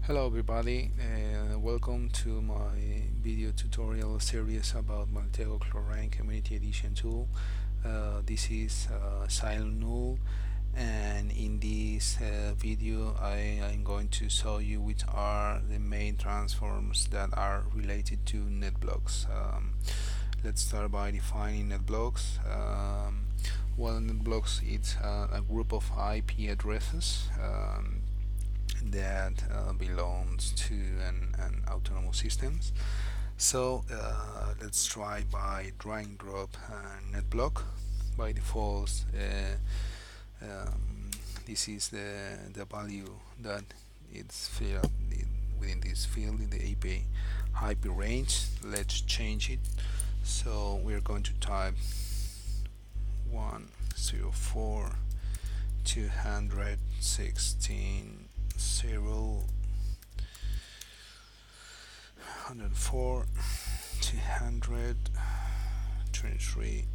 Hello everybody, welcome to my video tutorial series about Maltego Chlorine Community Edition tool. This is Silent Null, and in this video I am going to show you which are the main transforms that are related to Netblocks. Let's start by defining Netblocks. Netblocks is a group of IP addresses that belongs to an autonomous systems. So let's try by drag and drop NetBlock. By default, this is the value that it's filled within this field in the IP range. Let's change it. So we're going to type 104 216 0 104 223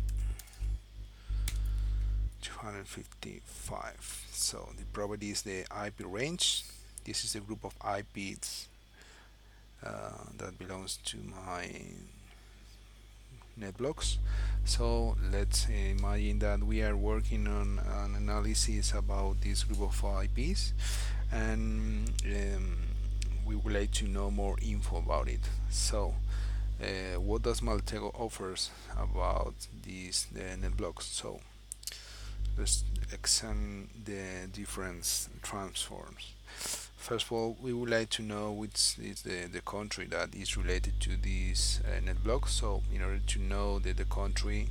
255. So the property is the IP range. This is a group of IPs that belongs to my Netblocks. So let's imagine that we are working on an analysis about this group of IPs, and we would like to know more info about it. So what does Maltego offers about these Netblocks? So let's examine the different transforms. First of all, we would like to know which is the country that is related to this NetBlock. So in order to know the country,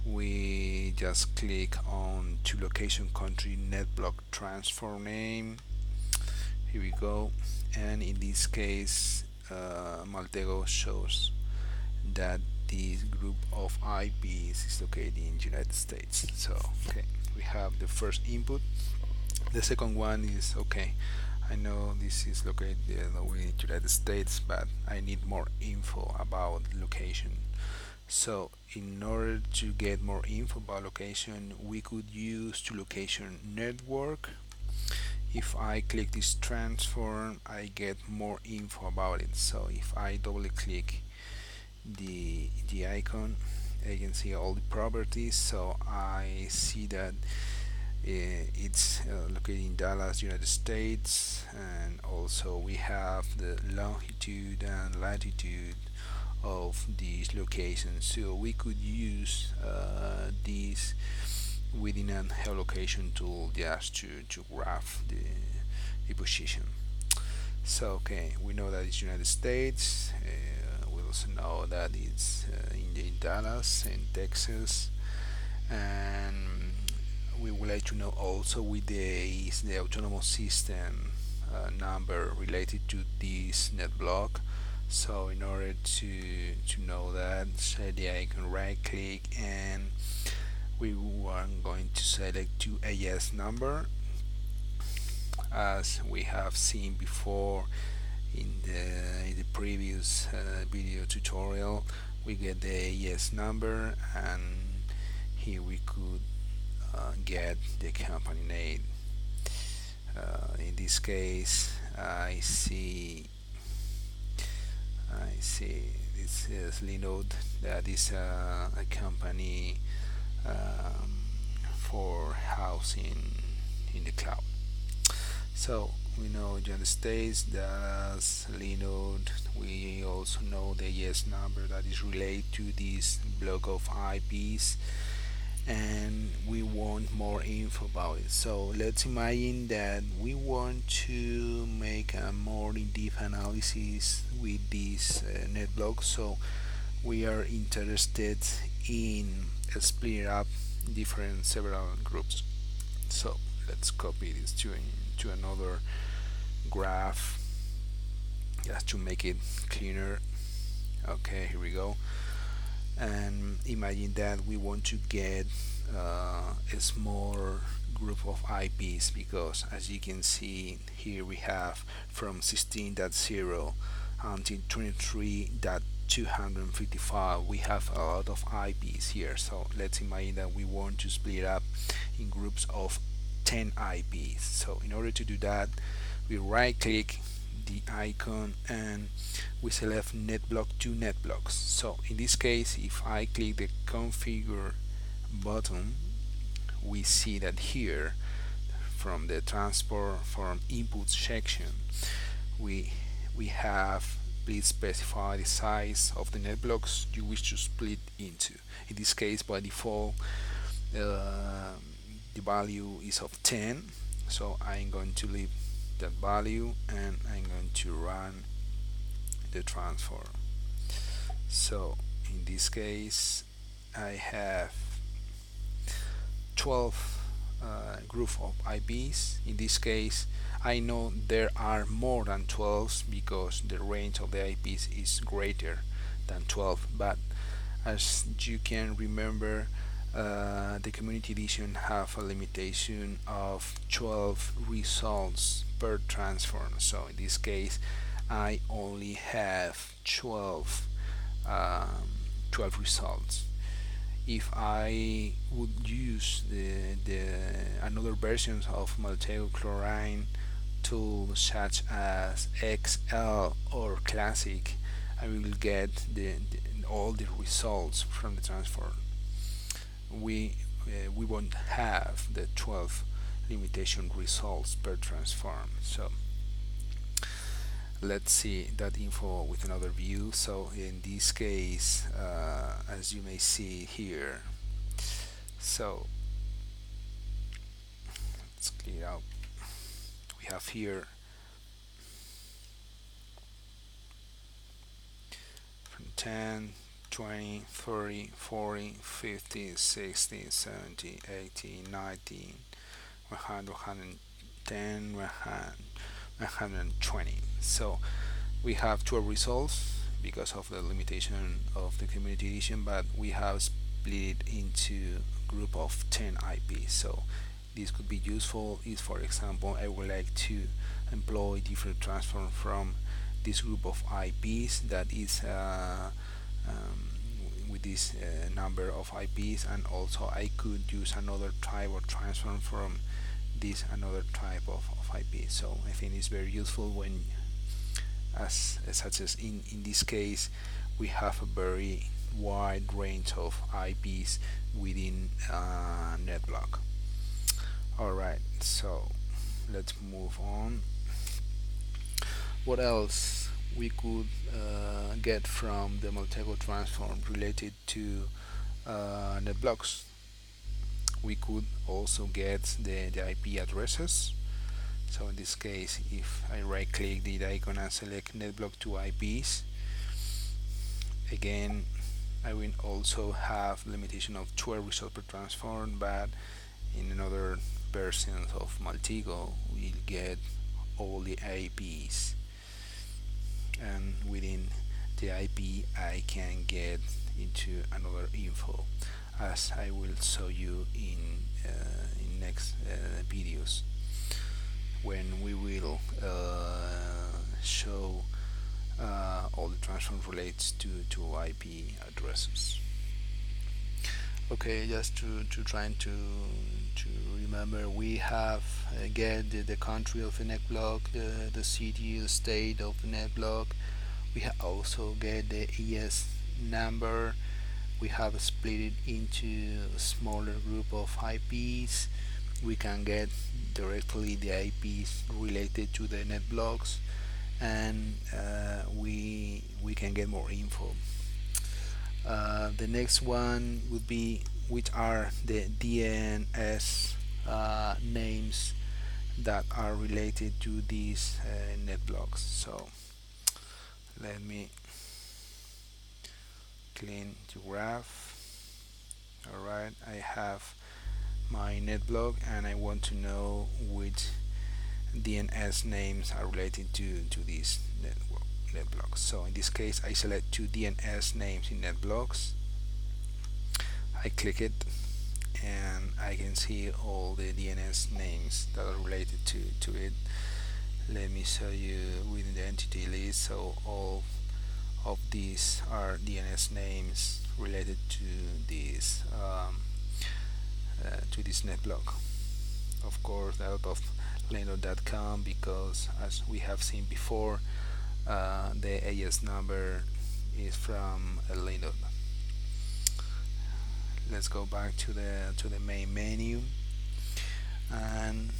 we just click on to location country NetBlock transform name. Here we go, and in this case, Maltego shows that this group of IPs is located in United States. So okay, we have the first input. The second one is okay. I know this is located in the United States, but I need more info about location. So in order to get more info about location, we could use to location network. If I click this transform, I get more info about it. So if I double click the icon, I can see all the properties. So I see that it's located in Dallas, United States, and also we have the longitude and latitude of these locations. So we could use these within an geolocation tool just to graph the position. So okay, we know that it's United States. We also know that it's in Dallas in Texas, and we would like to know also with the autonomous system number related to this net block. So in order to know that, say I can right click, and we are going to select to AS number, as we have seen before in the previous video tutorial. We get the AS number, and here we could get the company name. In this case, I see this is Linode, that is a company for housing in the cloud. So we know United States, that's Linode. We also know the yes number that is related to this block of IPs, and we want more info about it. So let's imagine that we want to make a more in-depth analysis with this NetBlock. So we are interested in split up different several groups. So let's copy this to another graph just to make it cleaner. Okay, here we go. And imagine that we want to get a small group of IPs, because as you can see here we have from 16.0 until 23.255, we have a lot of IPs here. So let's imagine that we want to split up in groups of 10 IPs. So in order to do that, we right click the icon and we select Netblock to Netblocks. So in this case, if I click the configure button, we see that here from the transport from input section we have, please specify the size of the Netblocks you wish to split into. In this case, by default, the value is of 10, so I'm going to leave that value and I'm going to run the transfer. So in this case, I have 12 group of IPs. In this case, I know there are more than 12 because the range of the IPs is greater than 12, but as you can remember, the community edition have a limitation of 12 results per transform. So in this case, I only have 12 results. If I would use the another versions of Maltego Chlorine tools such as XL or Classic, I will get all the results from the transform. We won't have the 12 limitation results per transform. So let's see that info with another view. So in this case, as you may see here, so let's clear out. We have here from 10, 20, 30, 40, 50, 60, 70, 80, 90, 100, 110, 120. So we have 12 results because of the limitation of the community edition, but we have split it into a group of 10 IPs. So this could be useful if, for example, I would like to employ different transform from this group of IPs that is with this number of IPs, and also I could use another type of transform from this another type of IP. So I think it's very useful when, such as in this case, we have a very wide range of IPs within NetBlock. Alright, so let's move on. What else we could get from the Maltego transform related to NetBlocks? We could also get the IP addresses. So in this case, if I right click the icon and select Netblock to IPs, again I will also have limitation of 12 results per transform, but in another versions of Maltego we'll get all the IPs, and within the IP I can get into another info, as I will show you in next videos when we will show all the transform relates to IP addresses. Okay, just to trying to remember, we have get the country of the NetBlock, the city, the state of the NetBlock. We also get the ES number. We have split it into a smaller group of IPs. We can get directly the IPs related to the NetBlocks, and we can get more info. The next one would be which are the DNS names that are related to these NetBlocks. So let me clean the graph. Alright, I have my NetBlock and I want to know which DNS names are related to these NetBlocks. So in this case, I select two DNS names in NetBlocks. I click it and I can see all the DNS names that are related to it. Let me show you within the entity list. So all of these are DNS names related to this NetBlock. Of course, a lot of linode.com, because as we have seen before, the AS number is from a linode. Let's go back to the main menu, and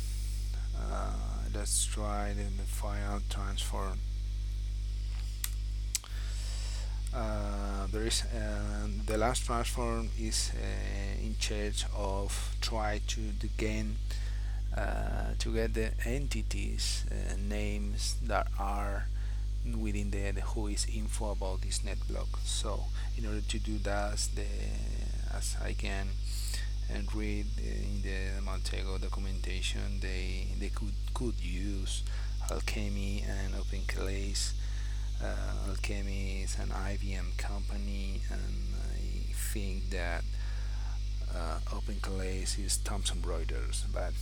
let's try the file transform. There is the last transform is in charge of try to gain to get the entities names that are within the who is info about this NetBlock. So in order to do that, as I can and read in the Maltego documentation, they could use Alchemy and OpenClays. Alchemy is an IBM company, and I think that OpenClays is Thomson Reuters, but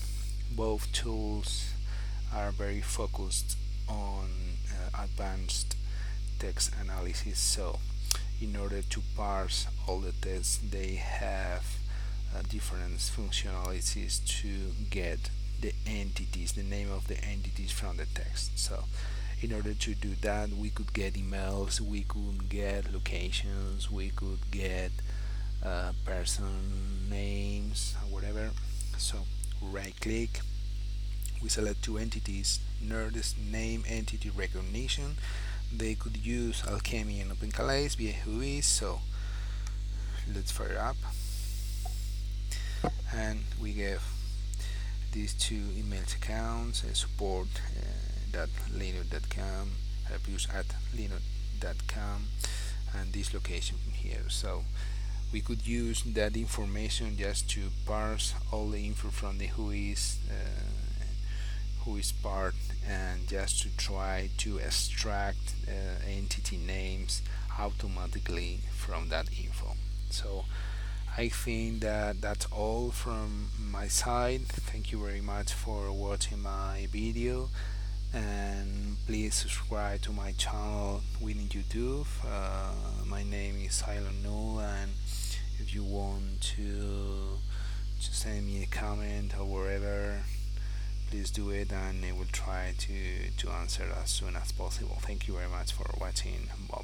both tools are very focused on advanced text analysis. So in order to parse all the text, they have different functionalities to get the entities, the name of the entities from the text. So in order to do that, we could get emails, we could get locations, we could get person names, whatever. So right click, we select two entities, notice name entity recognition. They could use Alchemy and OpenClays via whois. So let's fire up, and we give these two email accounts, support linode.com, abuse at linode.com, and this location here. So we could use that information just to parse all the info from the whois part, and just to try to extract entity names automatically from that info. So I think that that's all from my side. Thank you very much for watching my video, and please subscribe to my channel within YouTube. My name is Silent Null, and if you want to send me a comment or wherever, please do it, and I will try to answer as soon as possible. Thank you very much for watching. Bye bye.